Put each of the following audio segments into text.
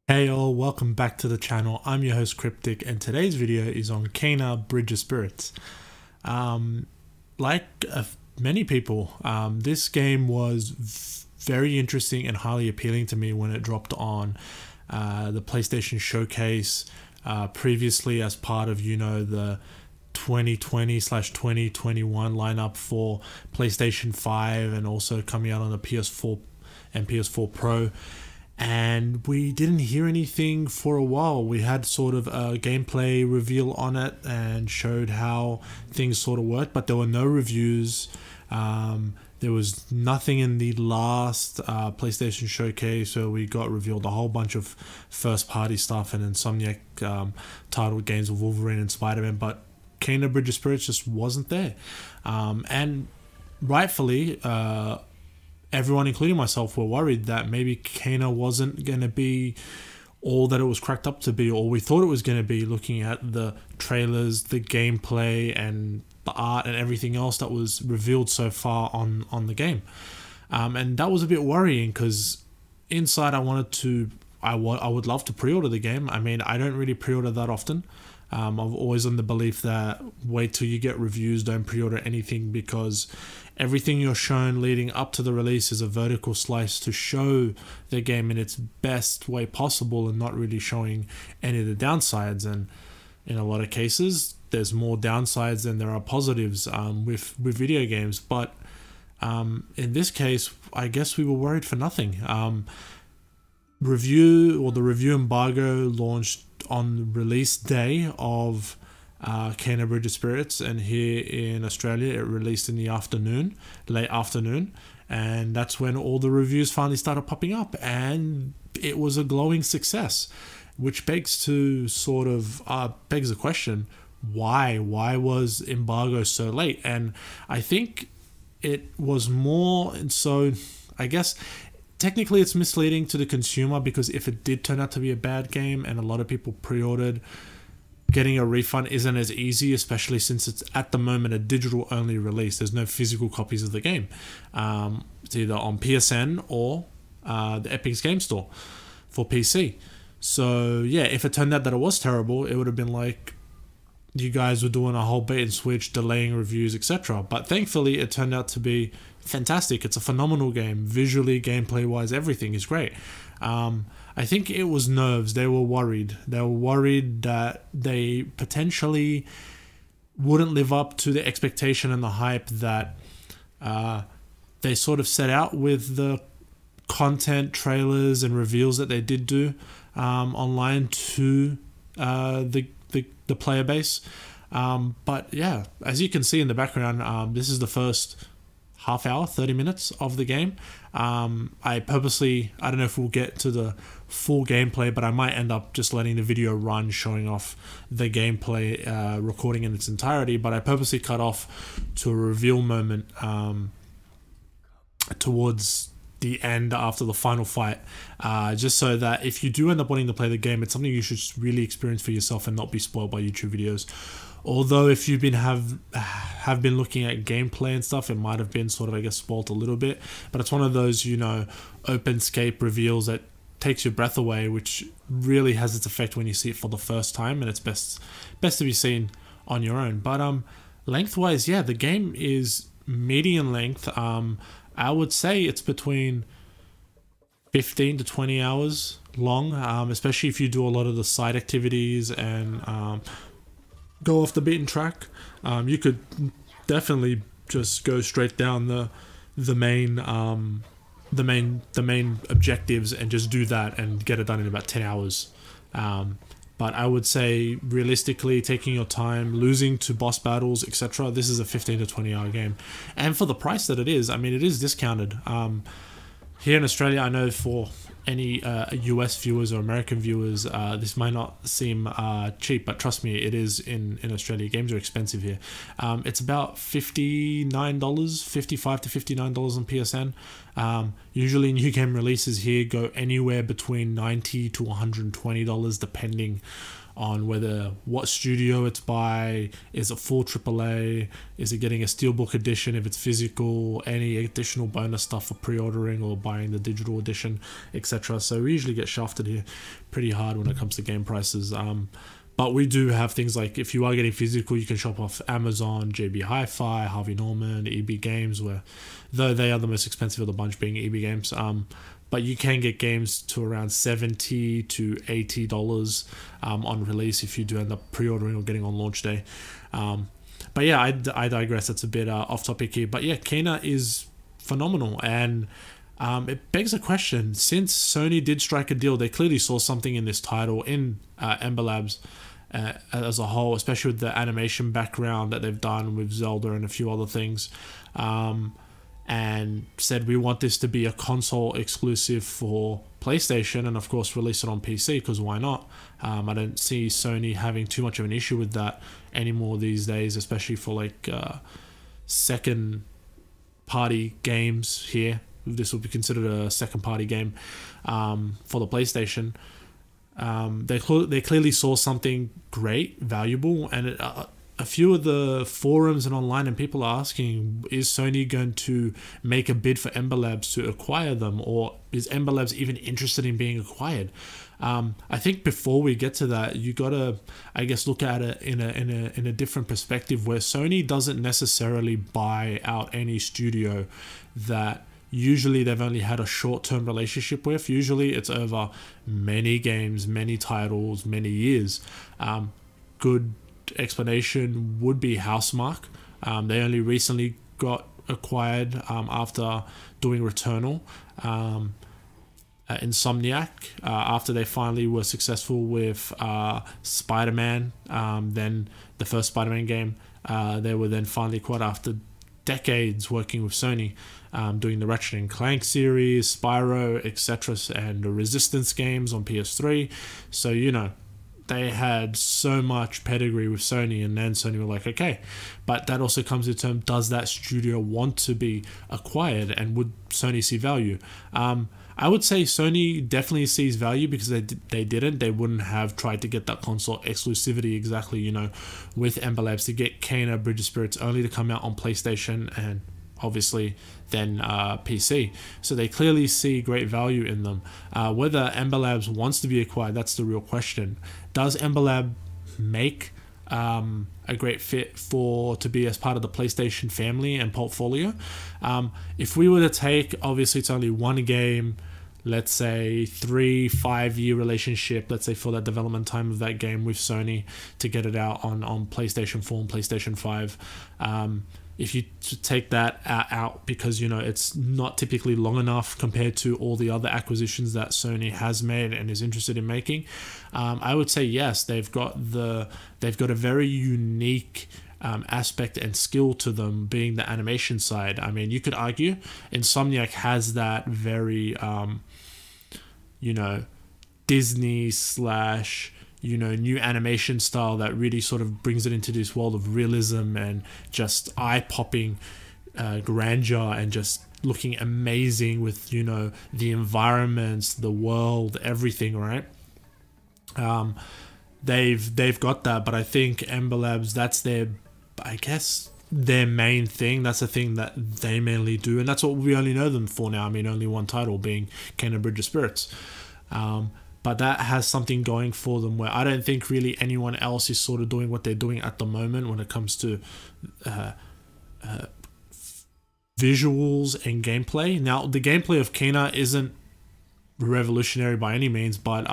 Hey all, welcome back to the channel. I'm your host Cryptic, and today's video is on Kena Bridge of Spirits. Um, like many people, this game was very interesting and highly appealing to me when it dropped on the PlayStation Showcase previously as part of, the 2020/2021 lineup for PlayStation 5 and also coming out on the PS4 and PS4 Pro. And we didn't hear anything for a while. We had sort of a gameplay reveal on it and showed how things sort of worked, but there were no reviews. There was nothing in the last PlayStation Showcase where we got revealed a whole bunch of first-party stuff and Insomniac titled games of Wolverine and Spider-Man, but Kena Bridge of Spirits just wasn't there. And rightfully, everyone, including myself, were worried that maybe Kena wasn't going to be all that it was cracked up to be, or we thought it was going to be, looking at the trailers, the gameplay, and the art and everything else that was revealed so far on the game. And that was a bit worrying because inside I would love to pre-order the game. I mean, I don't really pre-order that often. I'm always on the belief that wait till you get reviews, don't pre-order anything, because everything you're shown leading up to the release is a vertical slice to show the game in its best way possible and not really showing any of the downsides. And in a lot of cases, there's more downsides than there are positives with video games. But in this case, I guess we were worried for nothing. The review embargo launched on the release day of Kena Bridge of Spirits, and here in Australia it released in the late afternoon, and that's when all the reviews finally started popping up, and it was a glowing success, which begs the question, why was embargo so late? And I think it was more, and so I guess technically it's misleading to the consumer, because if it did turn out to be a bad game and a lot of people pre-ordered, getting a refund isn't as easy, especially since it's at the moment a digital only release. There's no physical copies of the game. It's either on PSN or the Epic's Game Store for PC. So yeah, if it turned out that it was terrible, it would have been like you guys were doing a whole bait and switch, delaying reviews, etc. But thankfully it turned out to be fantastic. It's a phenomenal game. Visually, gameplay wise, everything is great. I think it was nerves. They were worried. They were worried that they potentially wouldn't live up to the expectation and the hype that they sort of set out with the content, trailers, and reveals that they did do online to the player base. But yeah, as you can see in the background, this is the first half hour, 30 minutes of the game. I don't know if we'll get to the full gameplay, but I might end up just letting the video run, showing off the gameplay, recording in its entirety, but I purposely cut off to a reveal moment towards the end after the final fight, just so that if you do end up wanting to play the game, it's something you should really experience for yourself and not be spoiled by YouTube videos. Although if you've been have been looking at gameplay and stuff, it might have been sort of, I guess, spoiled a little bit. But it's one of those, OpenScape reveals that takes your breath away, which really has its effect when you see it for the first time, and it's best to be seen on your own. But lengthwise, yeah, the game is medium length. I would say it's between 15 to 20 hours long, especially if you do a lot of the side activities and go off the beaten track. You could definitely just go straight down the main objectives and just do that and get it done in about 10 hours. But I would say realistically, taking your time, losing to boss battles, etc., this is a 15 to 20 hour game. And for the price that it is, I mean, it is discounted. Here in Australia, I know for any US viewers or American viewers, this might not seem cheap, but trust me, it is in Australia. Games are expensive here. It's about $59, $55 to $59 on PSN. Usually new game releases here go anywhere between $90 to $120 depending on what studio it's by. Is it full AAA? Is it getting a Steelbook edition if it's physical? Any additional bonus stuff for pre-ordering or buying the digital edition, etc. So we usually get shafted here pretty hard when it comes to game prices. But we do have things like, if you are getting physical, you can shop off Amazon, JB Hi-Fi, Harvey Norman, EB Games, though they are the most expensive of the bunch, being EB Games. But you can get games to around $70 to $80 on release if you do end up pre-ordering or getting on launch day. But yeah, I digress. That's a bit off topic here. But yeah, Kena is phenomenal, and it begs a question. Since Sony did strike a deal, they clearly saw something in this title, in Ember Labs as a whole, especially with the animation background that they've done with Zelda and a few other things. And said, we want this to be a console exclusive for PlayStation, and of course release it on PC, because why not? I don't see Sony having too much of an issue with that anymore these days, especially for like second party games here. This would be considered a second party game for the PlayStation. They clearly saw something great, valuable, and a few of the forums and online and people are asking, is Sony going to make a bid for Ember Labs to acquire them, or is Ember Labs even interested in being acquired? I think before we get to that, you gotta, I guess, look at it in a different perspective, where Sony doesn't necessarily buy out any studio that usually they've only had a short-term relationship with. Usually it's over many games, many titles, many years. Good explanation would be Housemarque. They only recently got acquired after doing Returnal. Insomniac, after they finally were successful with Spider-Man, then the first Spider-Man game, they were then finally acquired after decades working with Sony, doing the Ratchet & Clank series, Spyro, etc., and the Resistance games on PS3. So, you know, they had so much pedigree with Sony, and then Sony were like, okay. But that also comes in terms, does that studio want to be acquired, and would Sony see value? I would say Sony definitely sees value, because they didn't. They wouldn't have tried to get that console exclusivity exactly, you know, with Ember Labs, to get Kena Bridge of Spirits only to come out on PlayStation and obviously then PC. So they clearly see great value in them. Whether Ember Labs wants to be acquired, that's the real question. Does Ember Lab make a great fit to be as part of the PlayStation family and portfolio? If we were to take, obviously it's only one game, let's say 3-5 year relationship, let's say, for that development time of that game with Sony to get it out on PlayStation 4 and PlayStation 5. If you take that out, because, you know, it's not typically long enough compared to all the other acquisitions that Sony has made and is interested in making, I would say yes, they've got a very unique aspect and skill to them, being the animation side. I mean, you could argue Insomniac has that very you know, Disney / you know, new animation style that really sort of brings it into this world of realism and just eye-popping grandeur, and just looking amazing with, you know, the environments, the world, everything, right? They've got that, but I think Ember Labs, that's their, I guess, their main thing. That's the thing that they mainly do, and that's what we only know them for now. I mean, only one title, being Kena Bridge of Spirits. But that has something going for them where I don't think really anyone else is sort of doing what they're doing at the moment when it comes to visuals and gameplay. Now, the gameplay of Kena isn't revolutionary by any means, but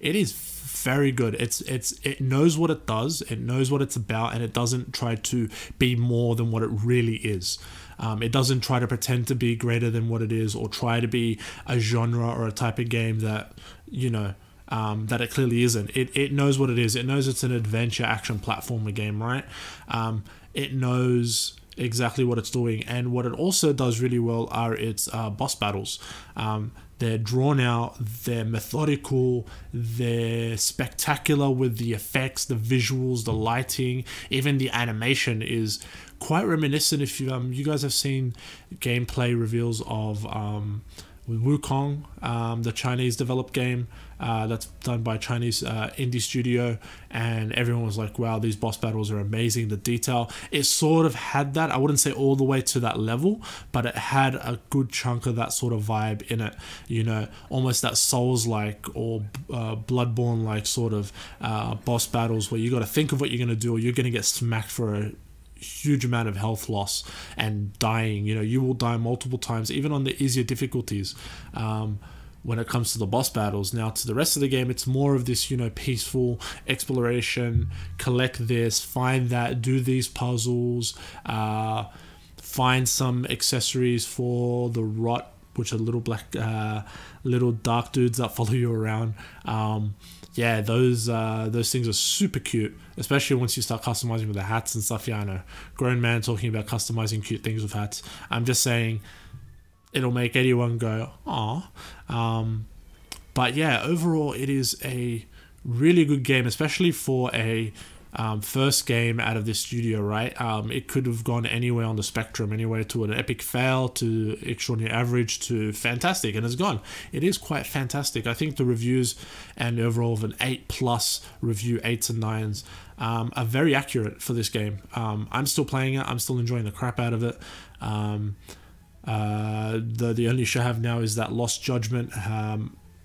it is very good. It knows what it does, it knows what it's about, and it doesn't try to be more than what it really is. It doesn't try to pretend to be greater than what it is, or try to be a genre or a type of game that, you know, that it clearly isn't. It knows what it is. It knows it's an adventure action platformer game, right? It knows exactly what it's doing, and what it also does really well are its boss battles. They're drawn out, they're methodical, they're spectacular with the effects, the visuals, the lighting, even the animation is quite reminiscent. If you guys have seen gameplay reveals of with Wukong, the Chinese developed game that's done by a Chinese indie studio, and everyone was like, wow, these boss battles are amazing, the detail. It sort of had that. I wouldn't say all the way to that level, but it had a good chunk of that sort of vibe in it, you know, almost that Souls-like or Bloodborne-like sort of boss battles where you got to think of what you're going to do, or you're going to get smacked for a huge amount of health loss and dying. You know, you will die multiple times, even on the easier difficulties, when it comes to the boss battles. Now, to the rest of the game, it's more of this, you know, peaceful exploration, collect this, find that, do these puzzles, find some accessories for the rot, which are little black, little dark dudes that follow you around. Yeah, those things are super cute, especially once you start customizing with the hats and stuff. Yeah, I know, grown man talking about customizing cute things with hats. I'm just saying, it'll make anyone go, "Aw." But yeah, overall, it is a really good game, especially for a first game out of this studio, right? It could have gone anywhere on the spectrum, anywhere to an epic fail, to extraordinary average, to fantastic, and it's gone. It is quite fantastic. I think the reviews and overall of an 8+ review, 8s and 9s, are very accurate for this game. I'm still playing it. I'm still enjoying the crap out of it. The only issue I have now is that Lost Judgment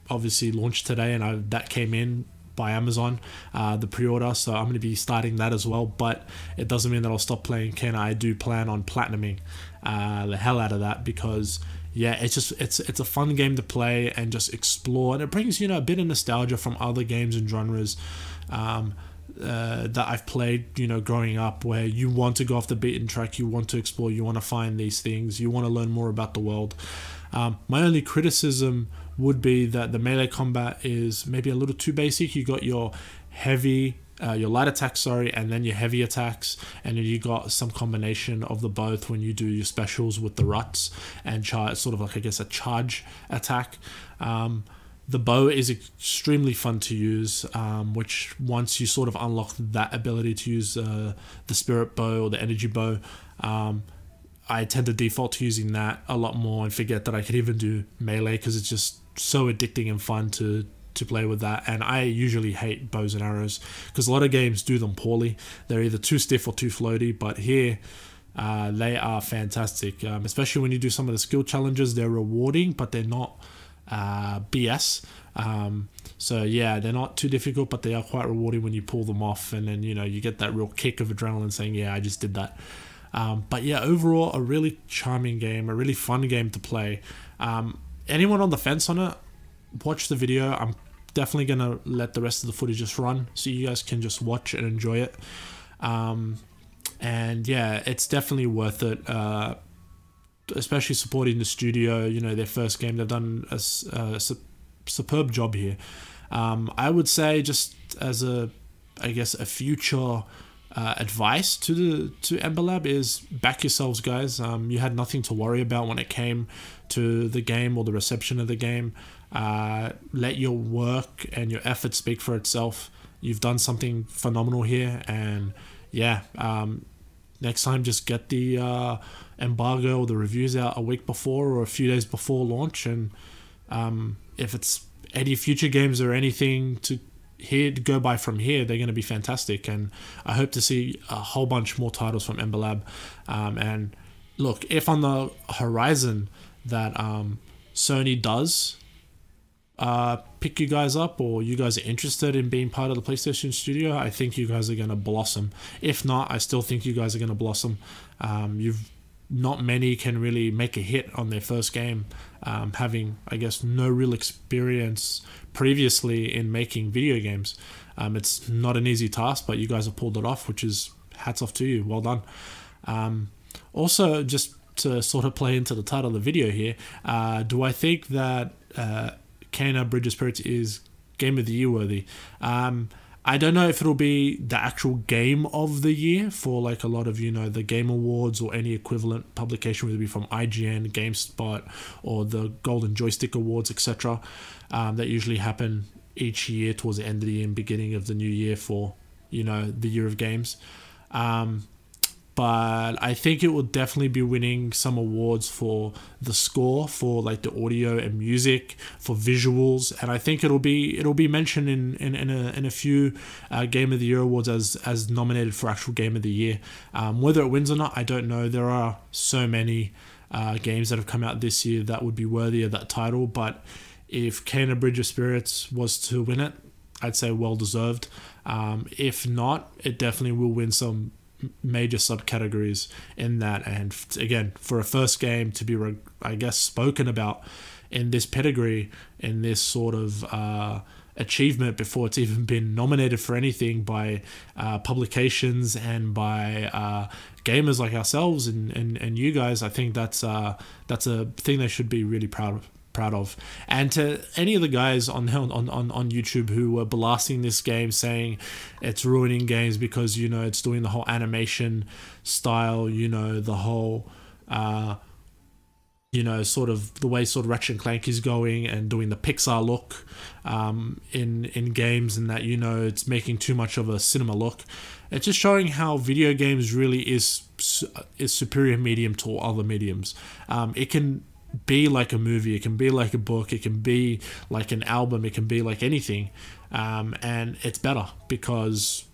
obviously launched today, and that came in by Amazon, the pre-order, so I'm going to be starting that as well. But it doesn't mean that I'll stop playing Kena. I do plan on platinuming the hell out of that, because yeah, it's a fun game to play and just explore, and it brings, you know, a bit of nostalgia from other games and genres that I've played, you know, growing up, where you want to go off the beaten track, you want to explore, you want to find these things, you want to learn more about the world. My only criticism would be that the melee combat is maybe a little too basic. You got your your light attacks, and then your heavy attacks, and then you got some combination of the both when you do your specials with the ruts and sort of like, I guess, a charge attack. The bow is extremely fun to use, which once you sort of unlock that ability to use the spirit bow or the energy bow, I tend to default to using that a lot more and forget that I could even do melee, because it's just so addicting and fun to play with that. And I usually hate bows and arrows because a lot of games do them poorly. They're either too stiff or too floaty, but here they are fantastic, especially when you do some of the skill challenges. They're rewarding, but they're not BS. So yeah, they're not too difficult, but they are quite rewarding when you pull them off, and then, you know, you get that real kick of adrenaline saying, yeah, I just did that. But yeah, overall, a really charming game, a really fun game to play. Anyone on the fence on it, watch the video. I'm definitely gonna let the rest of the footage just run so you guys can just watch and enjoy it. And yeah, it's definitely worth it, especially supporting the studio. You know, their first game, they've done a superb job here. I would say, just as I guess a future advice to Ember Lab, is back yourselves, guys. You had nothing to worry about when it came to the game or the reception of the game. Let your work and your effort speak for itself. You've done something phenomenal here, and yeah, next time just get the embargo or the reviews out a week before or a few days before launch, and if it's any future games or anything to go by from here, they're going to be fantastic, and I hope to see a whole bunch more titles from Ember Lab. And look, if on the horizon that Sony does pick you guys up, or you guys are interested in being part of the PlayStation studio, I think you guys are going to blossom. If not, I still think you guys are going to blossom. Not many can really make a hit on their first game, having, I guess, no real experience previously in making video games. It's not an easy task, but you guys have pulled it off, which is hats off to you. Well done. Also, just to sort of play into the title of the video here, do I think that Kena Bridge of Spirits is Game of the Year worthy? I don't know if it'll be the actual game of the year for like a lot of, you know, the Game Awards or any equivalent publication, whether it be from IGN, GameSpot, or the Golden Joystick Awards, etc. That usually happen each year towards the end of the year and beginning of the new year for, you know, the year of games. But but I think it will definitely be winning some awards for the score, for like the audio and music, for visuals, and I think it'll be mentioned in a few Game of the Year awards as nominated for actual Game of the Year. Whether it wins or not, I don't know. There are so many games that have come out this year that would be worthy of that title, but if Kena Bridge of Spirits was to win it, I'd say well deserved. If not, it definitely will win some major subcategories in that. And again, for a first game to be, I guess, spoken about in this pedigree, in this sort of achievement before it's even been nominated for anything by publications and by gamers like ourselves and you guys, I think that's a thing they should be really proud of. And to any of the guys on YouTube who were blasting this game saying it's ruining games because, you know, it's doing the whole animation style, you know, the whole you know, sort of the way sort of Ratchet and Clank is going and doing the Pixar look in games, and that, you know, it's making too much of a cinema look. It's just showing how video games really is superior medium to all other mediums. It can be like a movie, it can be like a book, it can be like an album, it can be like anything, and it's better because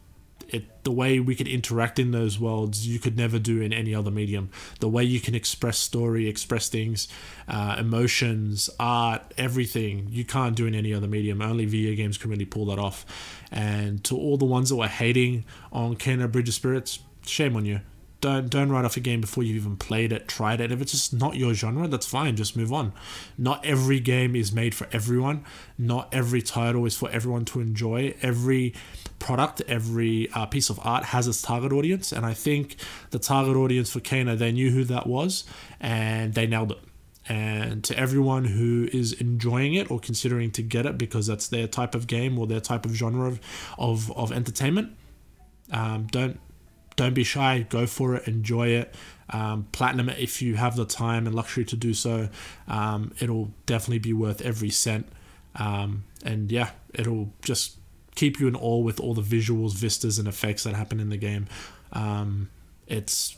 the way we could interact in those worlds you could never do in any other medium. The way you can express story, express things, emotions, art, everything, you can't do in any other medium. Only video games can really pull that off. And to all the ones that were hating on Kena Bridge of Spirits, shame on you. Don't write off a game before you've even played it, tried it. If it's just not your genre, that's fine, just move on. Not every game is made for everyone. Not every title is for everyone to enjoy. Every product, every piece of art has its target audience, and I think the target audience for Kena, they knew who that was, and they nailed it. And to everyone who is enjoying it or considering to get it because that's their type of game or their type of genre of entertainment, don't be shy, go for it, enjoy it, platinum it if you have the time and luxury to do so. It'll definitely be worth every cent, and yeah, it'll just keep you in awe with all the visuals, vistas and effects that happen in the game. It's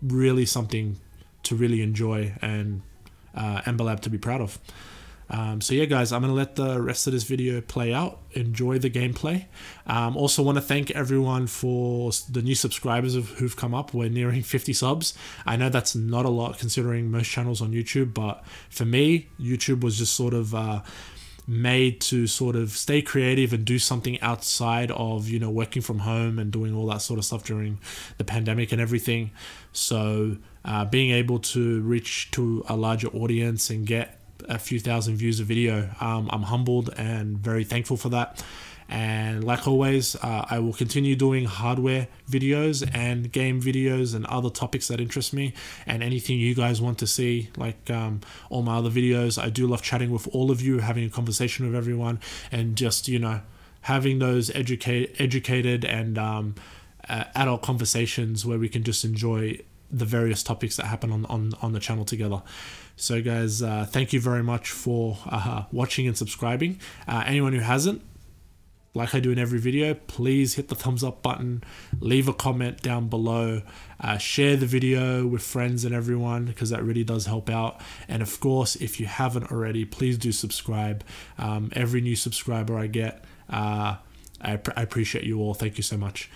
really something to really enjoy and Ember Lab to be proud of. So yeah guys, I'm going to let the rest of this video play out. Enjoy the gameplay. Also want to thank everyone for the new subscribers who've come up. We're nearing 50 subs. I know that's not a lot considering most channels on YouTube, but for me, YouTube was just sort of made to sort of stay creative and do something outside of, you know, working from home and doing all that sort of stuff during the pandemic and everything. So being able to reach to a larger audience and get a few thousand views a video, I'm humbled and very thankful for that. And like always, I will continue doing hardware videos and game videos and other topics that interest me, and anything you guys want to see, like all my other videos. I do love chatting with all of you, having a conversation with everyone, and just, you know, having those educated and adult conversations where we can just enjoy the various topics that happen on the channel together. So guys, thank you very much for watching and subscribing. Anyone who hasn't, like I do in every video, please hit the thumbs up button, leave a comment down below, share the video with friends and everyone, because that really does help out. And of course, if you haven't already, please do subscribe. Every new subscriber I get, I appreciate you all. Thank you so much.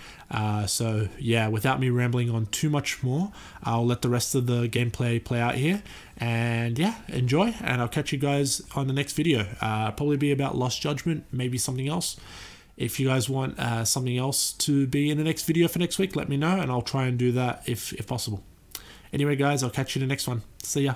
So yeah, without me rambling on too much more, I'll let the rest of the gameplay play out here. And yeah, enjoy, and I'll catch you guys on the next video. Probably be about Lost Judgment, maybe something else. If you guys want something else to be in the next video for next week, let me know, and I'll try and do that if possible. Anyway guys, I'll catch you in the next one. See ya.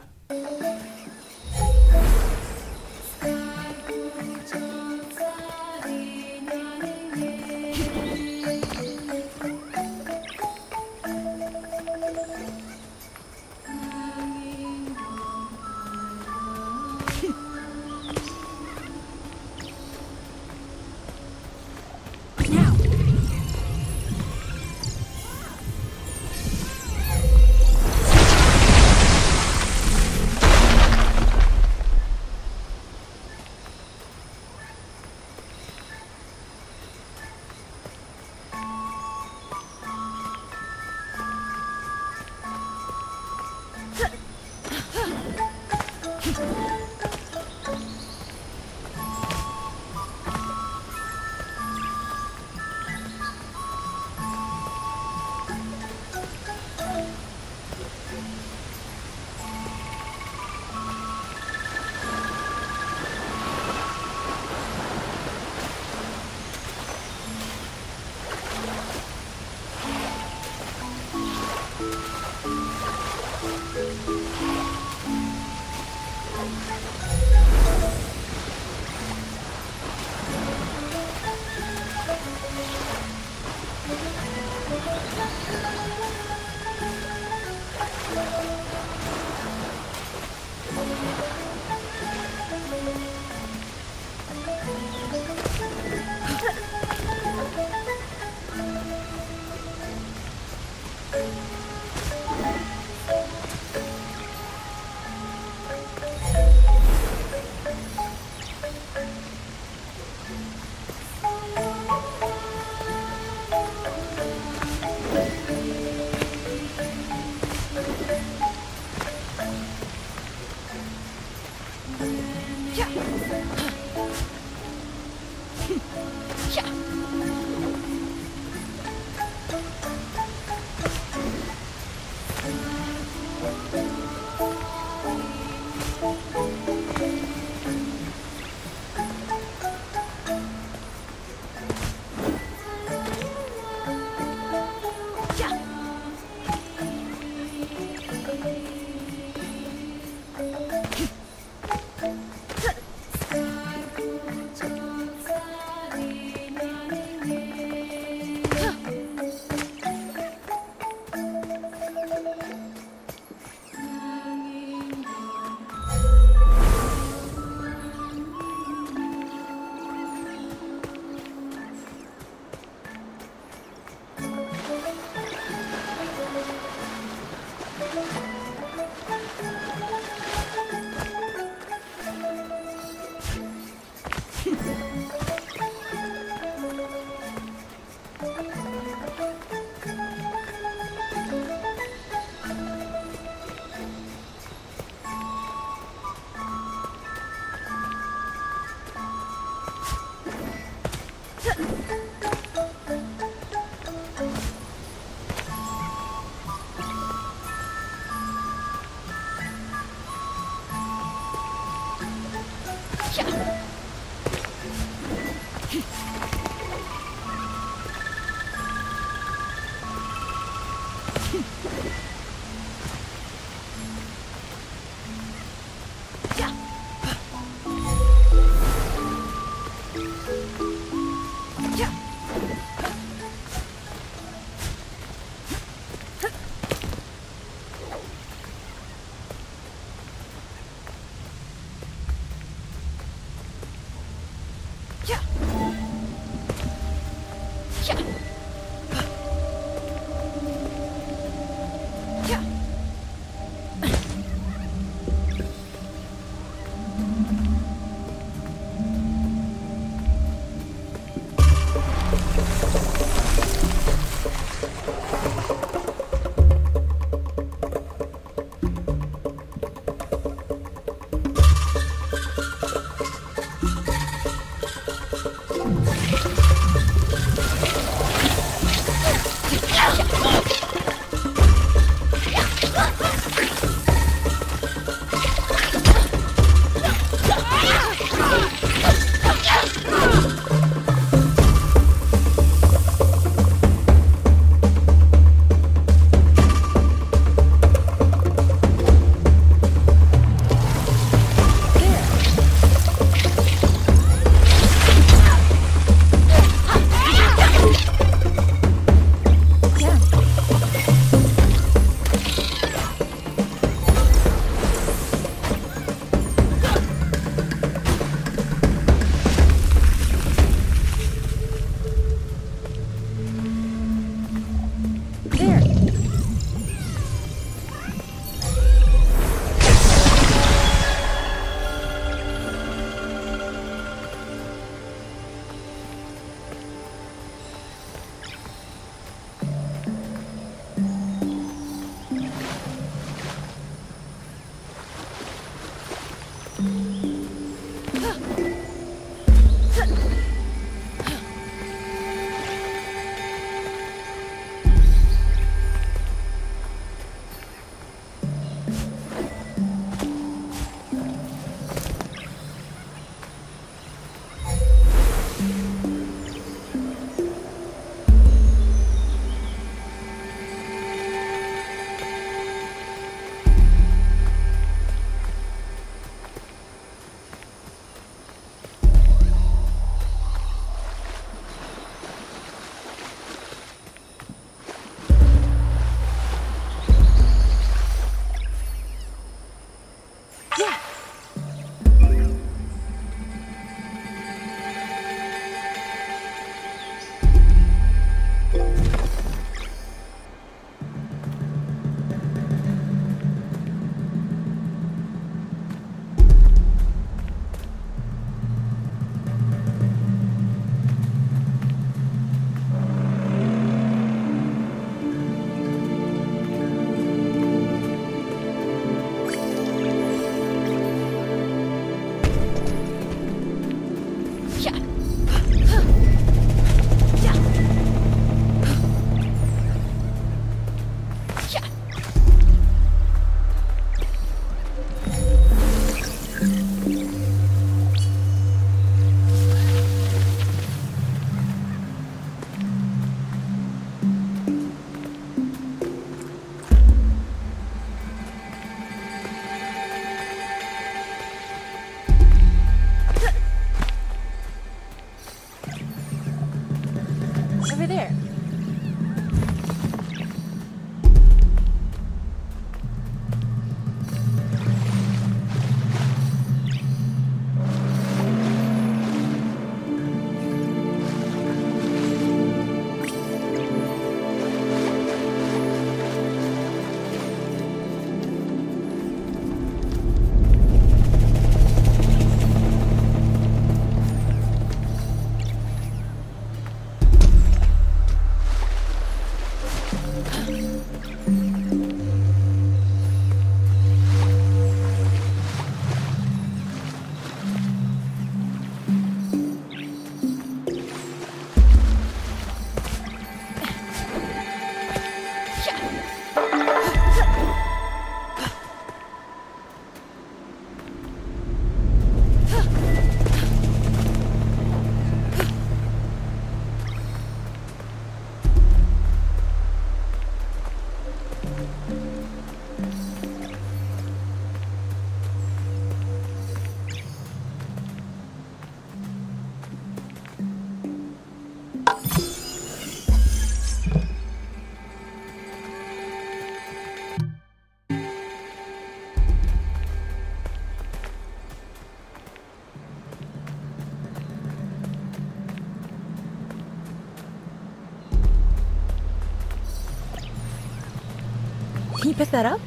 Can you pick that up?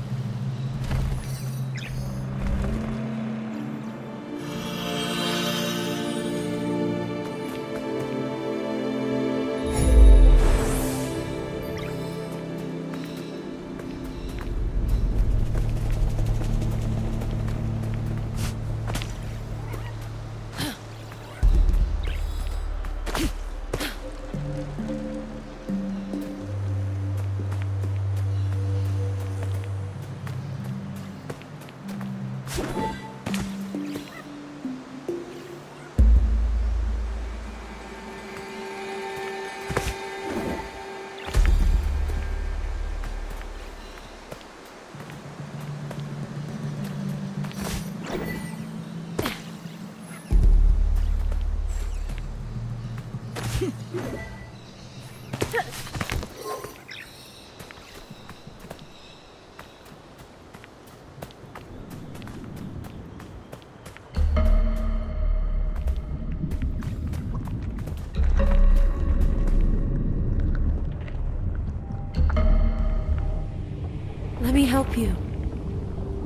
Let me help you.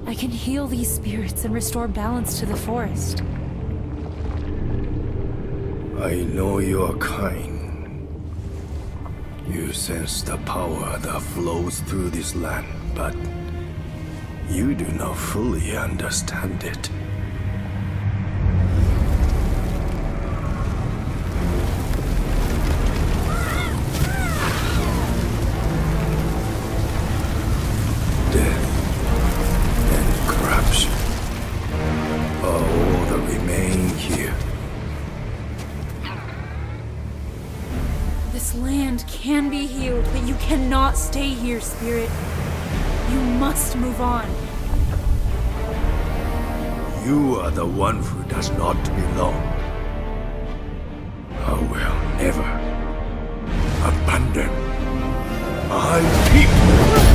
I can heal these spirits and restore balance to the forest. I know you're kind. You sense the power that flows through this land, but you do not fully understand it. Death and corruption are all that remain here. This land can be healed, but you cannot stay here, Spirit. You must move on. You are the one who does not belong. I will never abandon my people.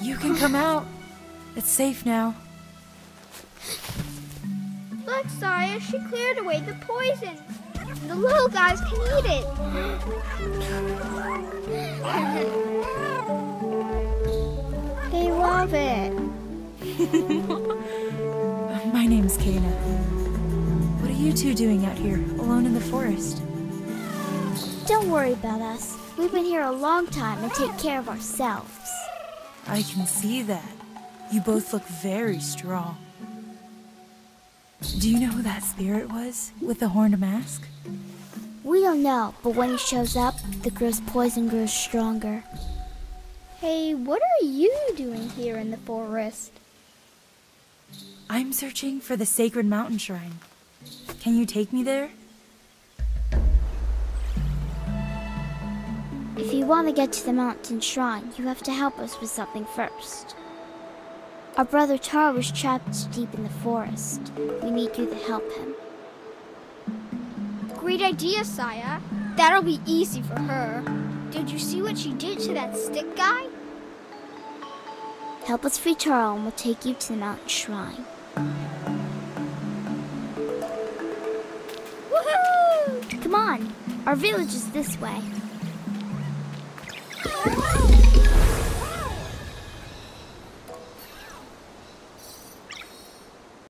You can come out. It's safe now. Look, Saya, she cleared away the poison. The little guys can eat it. They love it. My name's Kana. What are you two doing out here, alone in the forest? Don't worry about us. We've been here a long time and take care of ourselves. I can see that. You both look very strong. Do you know who that spirit was with the horned mask? We don't know, but when he shows up, the girl's poison grows stronger. Hey, what are you doing here in the forest? I'm searching for the sacred mountain shrine. Can you take me there? If you want to get to the mountain shrine, you have to help us with something first. Our brother Taro was trapped deep in the forest. We need you to help him. Great idea, Saya. That'll be easy for her. Did you see what she did to that stick guy? Help us free Taro and we'll take you to the mountain shrine. Woohoo! Come on, our village is this way.